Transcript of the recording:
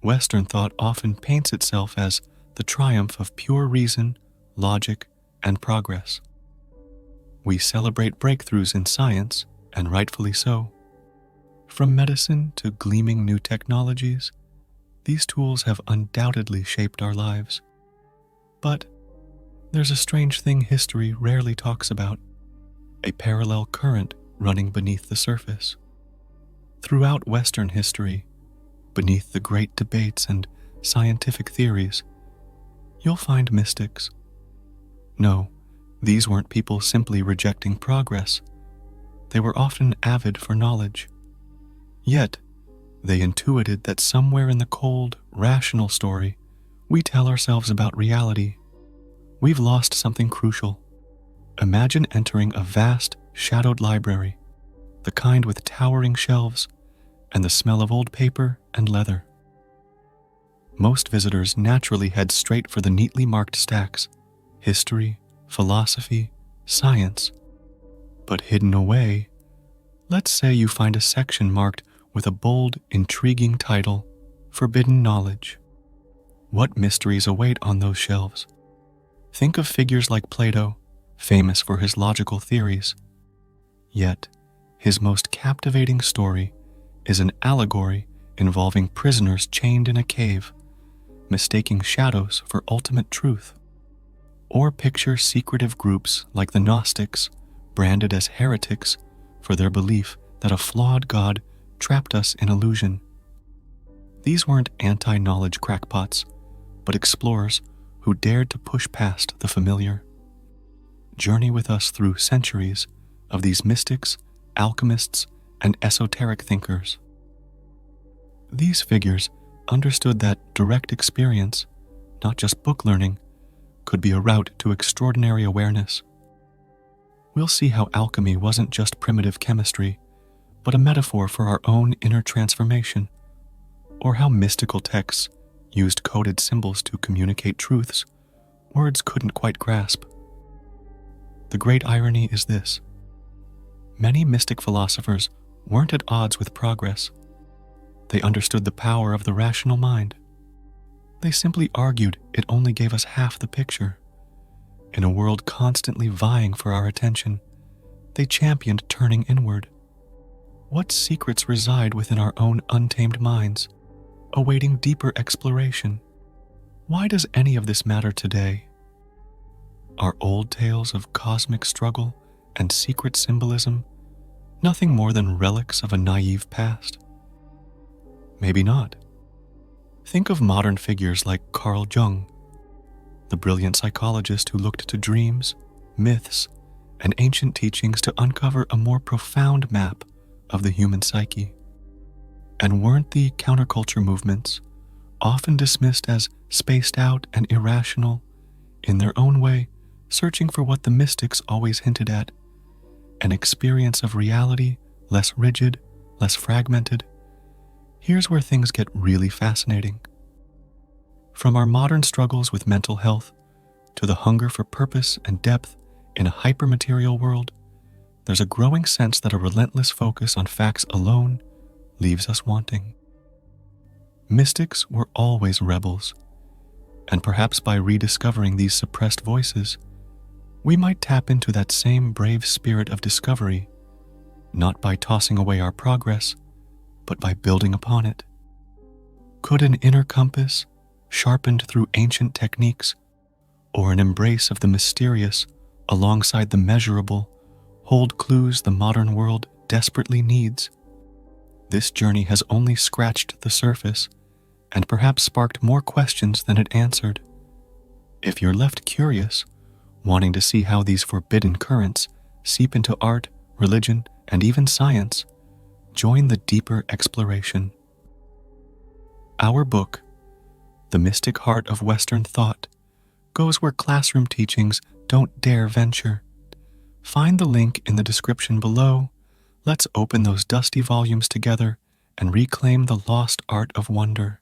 Western thought often paints itself as the triumph of pure reason, logic, and progress. We celebrate breakthroughs in science, and rightfully so. From medicine to gleaming new technologies, these tools have undoubtedly shaped our lives. But there's a strange thing history rarely talks about, a parallel current running beneath the surface. Throughout Western history, beneath the great debates and scientific theories, you'll find mystics. No, these weren't people simply rejecting progress. They were often avid for knowledge. Yet, they intuited that somewhere in the cold, rational story we tell ourselves about reality, we've lost something crucial. Imagine entering a vast, shadowed library, the kind with towering shelves and the smell of old paper and leather. Most visitors naturally head straight for the neatly marked stacks: history, philosophy, science. But hidden away, let's say you find a section marked with a bold, intriguing title, Forbidden Knowledge. What mysteries await on those shelves? Think of figures like Plato, famous for his logical theories. Yet, his most captivating story is an allegory involving prisoners chained in a cave, mistaking shadows for ultimate truth. Or picture secretive groups like the Gnostics, branded as heretics for their belief that a flawed God trapped us in illusion. These weren't anti-knowledge crackpots, but explorers who dared to push past the familiar. Journey with us through centuries of these mystics, alchemists, and esoteric thinkers. These figures understood that direct experience, not just book learning, could be a route to extraordinary awareness. We'll see how alchemy wasn't just primitive chemistry, but a metaphor for our own inner transformation, or how mystical texts used coded symbols to communicate truths words couldn't quite grasp. The great irony is this: many mystic philosophers weren't at odds with progress. They understood the power of the rational mind. They simply argued it only gave us half the picture. In a world constantly vying for our attention, they championed turning inward. What secrets reside within our own untamed minds, awaiting deeper exploration? Why does any of this matter today? Are old tales of cosmic struggle and secret symbolism nothing more than relics of a naive past? Maybe not. Think of modern figures like Carl Jung, the brilliant psychologist who looked to dreams, myths, and ancient teachings to uncover a more profound map of the human psyche. And weren't the counterculture movements, often dismissed as spaced out and irrational, in their own way searching for what the mystics always hinted at: an experience of reality less rigid, less fragmented? Here's where things get really fascinating. From our modern struggles with mental health to the hunger for purpose and depth in a hypermaterial world, there's a growing sense that a relentless focus on facts alone leaves us wanting. Mystics were always rebels, and perhaps by rediscovering these suppressed voices, we might tap into that same brave spirit of discovery, not by tossing away our progress, but by building upon it. Could an inner compass, sharpened through ancient techniques, or an embrace of the mysterious alongside the measurable, hold clues the modern world desperately needs? This journey has only scratched the surface and perhaps sparked more questions than it answered. If you're left curious, wanting to see how these forbidden currents seep into art, religion, and even science, join the deeper exploration. Our book, The Mystic Heart of Western Thought, goes where classroom teachings don't dare venture. Find the link in the description below. Let's open those dusty volumes together and reclaim the lost art of wonder.